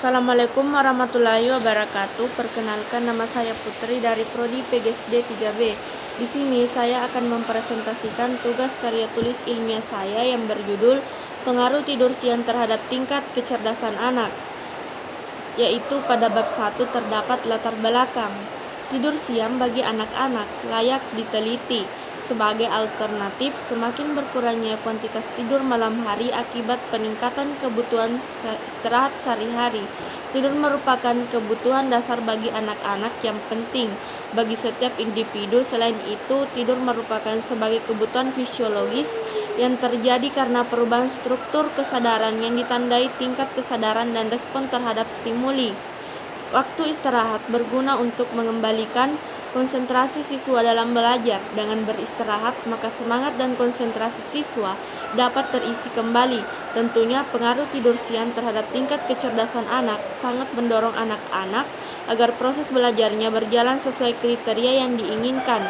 Assalamualaikum warahmatullahi wabarakatuh. Perkenalkan, nama saya Putri dari Prodi PGSD 3B. Di sini saya akan mempresentasikan tugas karya tulis ilmiah saya yang berjudul Pengaruh Tidur Siang Terhadap Tingkat Kecerdasan Anak, yaitu pada bab 1 terdapat latar belakang. Tidur siang bagi anak-anak layak diteliti sebagai alternatif semakin berkurangnya kuantitas tidur malam hari akibat peningkatan kebutuhan istirahat sehari-hari. Tidur merupakan kebutuhan dasar bagi anak-anak yang penting bagi setiap individu. Selain itu, tidur merupakan sebagai kebutuhan fisiologis yang terjadi karena perubahan struktur kesadaran yang ditandai tingkat kesadaran dan respon terhadap stimuli. Waktu istirahat berguna untuk mengembalikan konsentrasi siswa dalam belajar. Dengan beristirahat, maka semangat dan konsentrasi siswa dapat terisi kembali. Tentunya pengaruh tidur siang terhadap tingkat kecerdasan anak sangat mendorong anak-anak agar proses belajarnya berjalan sesuai kriteria yang diinginkan.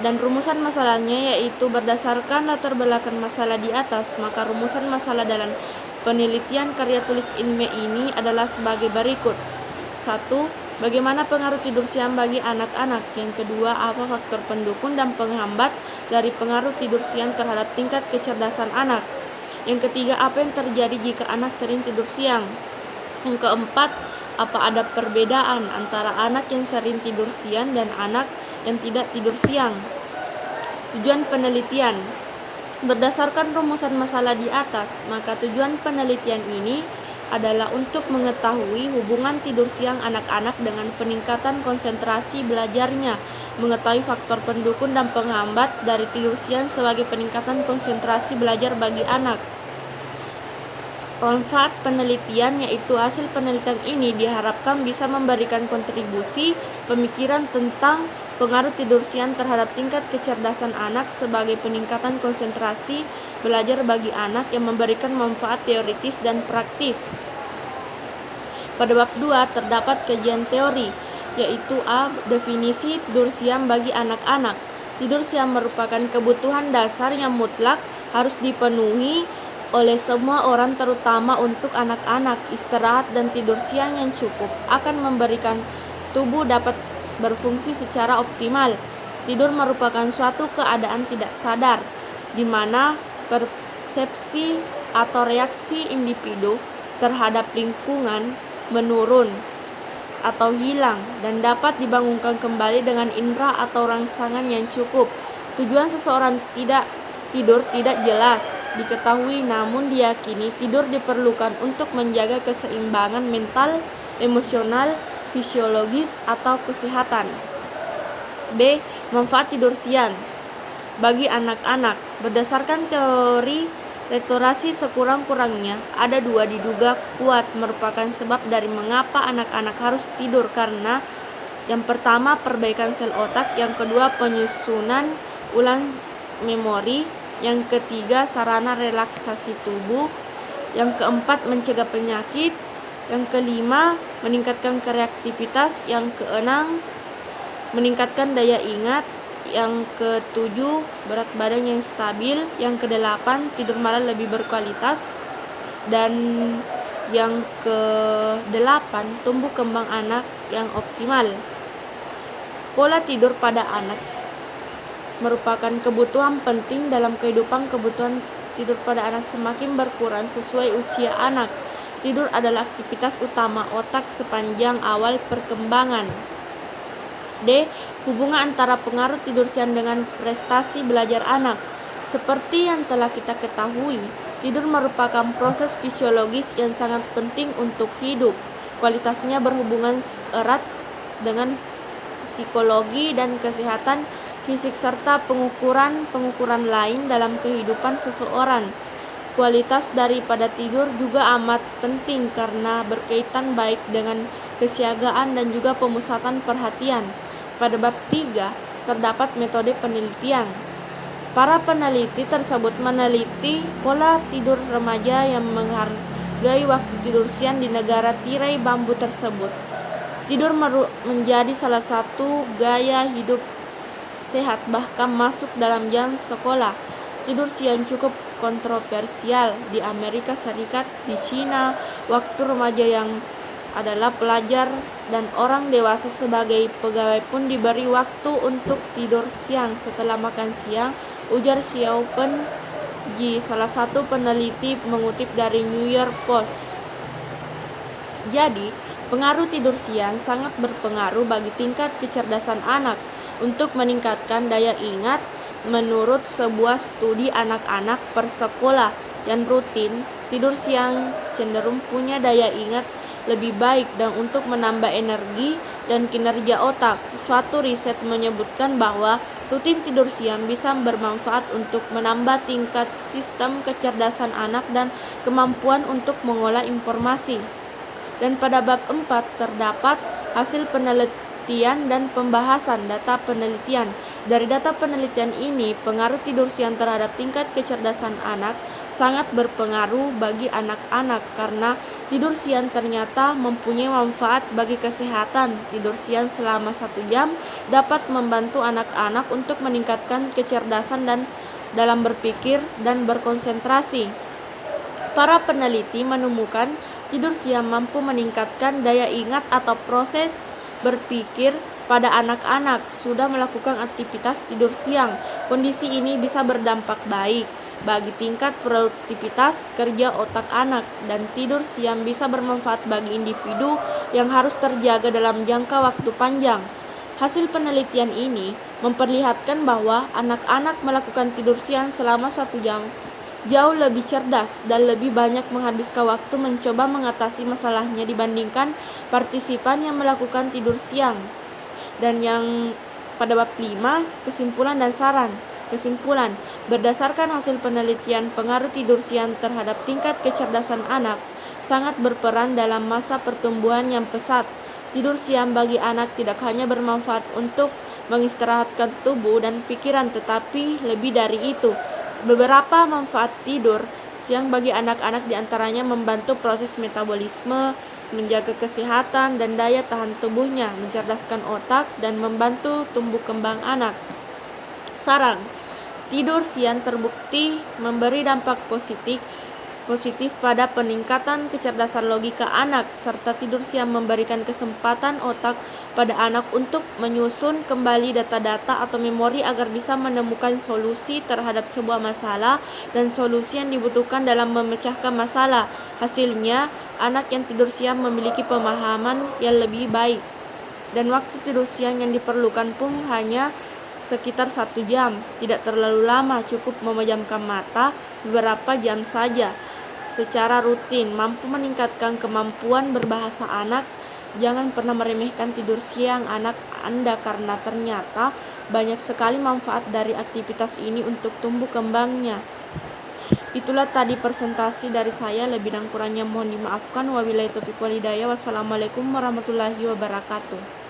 Dan rumusan masalahnya yaitu berdasarkan latar belakang masalah di atas, maka rumusan masalah dalam penelitian karya tulis ilmiah ini adalah sebagai berikut. 1. Bagaimana pengaruh tidur siang bagi anak-anak? Yang kedua, apa faktor pendukung dan penghambat dari pengaruh tidur siang terhadap tingkat kecerdasan anak? Yang ketiga, apa yang terjadi jika anak sering tidur siang? Yang keempat, apa ada perbedaan antara anak yang sering tidur siang dan anak yang tidak tidur siang? Tujuan penelitian. Berdasarkan rumusan masalah di atas, maka tujuan penelitian ini adalah untuk mengetahui hubungan tidur siang anak-anak dengan peningkatan konsentrasi belajarnya, mengetahui faktor pendukung dan penghambat dari tidur siang sebagai peningkatan konsentrasi belajar bagi anak. Manfaat penelitian, yaitu hasil penelitian ini diharapkan bisa memberikan kontribusi pemikiran tentang pengaruh tidur siang terhadap tingkat kecerdasan anak sebagai peningkatan konsentrasi belajar bagi anak yang memberikan manfaat teoritis dan praktis. Pada bab 2 terdapat kajian teori, yaitu A. Definisi tidur siang bagi anak-anak. Tidur siang merupakan kebutuhan dasar yang mutlak harus dipenuhi oleh semua orang, terutama untuk anak-anak. Istirahat dan tidur siang yang cukup akan memberikan tubuh dapat berfungsi secara optimal. Tidur merupakan suatu keadaan tidak sadar, di mana persepsi atau reaksi individu terhadap lingkungan menurun atau hilang dan dapat dibangunkan kembali dengan indera atau rangsangan yang cukup. Tujuan seseorang tidur tidak jelas diketahui, namun diyakini tidur diperlukan untuk menjaga keseimbangan mental, emosional, fisiologis, atau kesehatan. B. Manfaat tidur siang bagi anak-anak. Berdasarkan teori restorasi, sekurang-kurangnya ada 2 diduga kuat merupakan sebab dari mengapa anak-anak harus tidur, karena yang pertama perbaikan sel otak, yang kedua penyusunan ulang memori, yang ketiga sarana relaksasi tubuh, yang keempat mencegah penyakit, yang kelima meningkatkan kreativitas, yang keenam meningkatkan daya ingat, yang ketujuh berat badan yang stabil, yang kedelapan tidur malam lebih berkualitas, dan yang kedelapan tumbuh kembang anak yang optimal. Pola tidur pada anak merupakan kebutuhan penting dalam kehidupan. Kebutuhan tidur pada anak semakin berkurang sesuai usia anak. Tidur adalah aktivitas utama otak sepanjang awal perkembangan. D. Hubungan antara pengaruh tidur siang dengan prestasi belajar anak. Seperti yang telah kita ketahui, tidur merupakan proses fisiologis yang sangat penting untuk hidup. Kualitasnya berhubungan erat dengan psikologi dan kesehatan fisik serta pengukuran lain dalam kehidupan seseorang. Kualitas daripada tidur juga amat penting karena berkaitan baik dengan kesiagaan dan juga pemusatan perhatian. Pada bab 3 terdapat metode penelitian. Para peneliti tersebut meneliti pola tidur remaja yang menghargai waktu tidur siang di negara tirai bambu tersebut. Tidur menjadi salah satu gaya hidup sehat, bahkan masuk dalam jam sekolah. Tidur siang cukup kontroversial di Amerika Serikat, di China. Waktu remaja yang adalah pelajar dan orang dewasa sebagai pegawai pun diberi waktu untuk tidur siang setelah makan siang, ujar Xiao Pen Ji, salah satu peneliti, mengutip dari New York Post. Jadi, pengaruh tidur siang sangat berpengaruh bagi tingkat kecerdasan anak. Untuk meningkatkan daya ingat, menurut sebuah studi anak-anak persekolah yang rutin tidur siang cenderung punya daya ingat lebih baik dan untuk menambah energi dan kinerja otak. Suatu riset menyebutkan bahwa rutin tidur siang bisa bermanfaat untuk menambah tingkat sistem kecerdasan anak dan kemampuan untuk mengolah informasi. Dan pada bab 4 terdapat hasil penelitian dan pembahasan data penelitian. Dari data penelitian ini, pengaruh tidur siang terhadap tingkat kecerdasan anak sangat berpengaruh bagi anak-anak karena tidur siang ternyata mempunyai manfaat bagi kesehatan. Tidur siang selama 1 jam dapat membantu anak-anak untuk meningkatkan kecerdasan dan dalam berpikir dan berkonsentrasi. Para peneliti menemukan tidur siang mampu meningkatkan daya ingat atau proses berpikir pada anak-anak sudah melakukan aktivitas tidur siang. Kondisi ini bisa berdampak baik bagi tingkat produktivitas kerja otak anak, dan tidur siang bisa bermanfaat bagi individu yang harus terjaga dalam jangka waktu panjang. Hasil penelitian ini memperlihatkan bahwa anak-anak melakukan tidur siang selama 1 jam jauh lebih cerdas dan lebih banyak menghabiskan waktu mencoba mengatasi masalahnya dibandingkan partisipan yang melakukan tidur siang. Dan yang pada bab 5, kesimpulan dan saran. Kesimpulan, berdasarkan hasil penelitian, pengaruh tidur siang terhadap tingkat kecerdasan anak sangat berperan dalam masa pertumbuhan yang pesat. Tidur siang bagi anak tidak hanya bermanfaat untuk mengistirahatkan tubuh dan pikiran, tetapi lebih dari itu. Beberapa manfaat tidur siang bagi anak-anak diantaranya membantu proses metabolisme, menjaga kesehatan dan daya tahan tubuhnya, mencerdaskan otak, dan membantu tumbuh kembang anak. Saran, tidur siang terbukti memberi dampak positif pada peningkatan kecerdasan logika anak, serta tidur siang memberikan kesempatan otak pada anak untuk menyusun kembali data-data atau memori agar bisa menemukan solusi terhadap sebuah masalah dan solusi yang dibutuhkan dalam memecahkan masalah. Hasilnya, anak yang tidur siang memiliki pemahaman yang lebih baik. Dan waktu tidur siang yang diperlukan pun hanya sekitar 1 jam, tidak terlalu lama, cukup memejamkan mata beberapa jam saja secara rutin, mampu meningkatkan kemampuan berbahasa anak. Jangan pernah meremehkan tidur siang anak Anda karena ternyata banyak sekali manfaat dari aktivitas ini untuk tumbuh kembangnya. Itulah tadi presentasi dari saya, lebih dan kurangnya mohon dimaafkan. Wabillahi taufiq wal hidayah. Wassalamualaikum warahmatullahi wabarakatuh.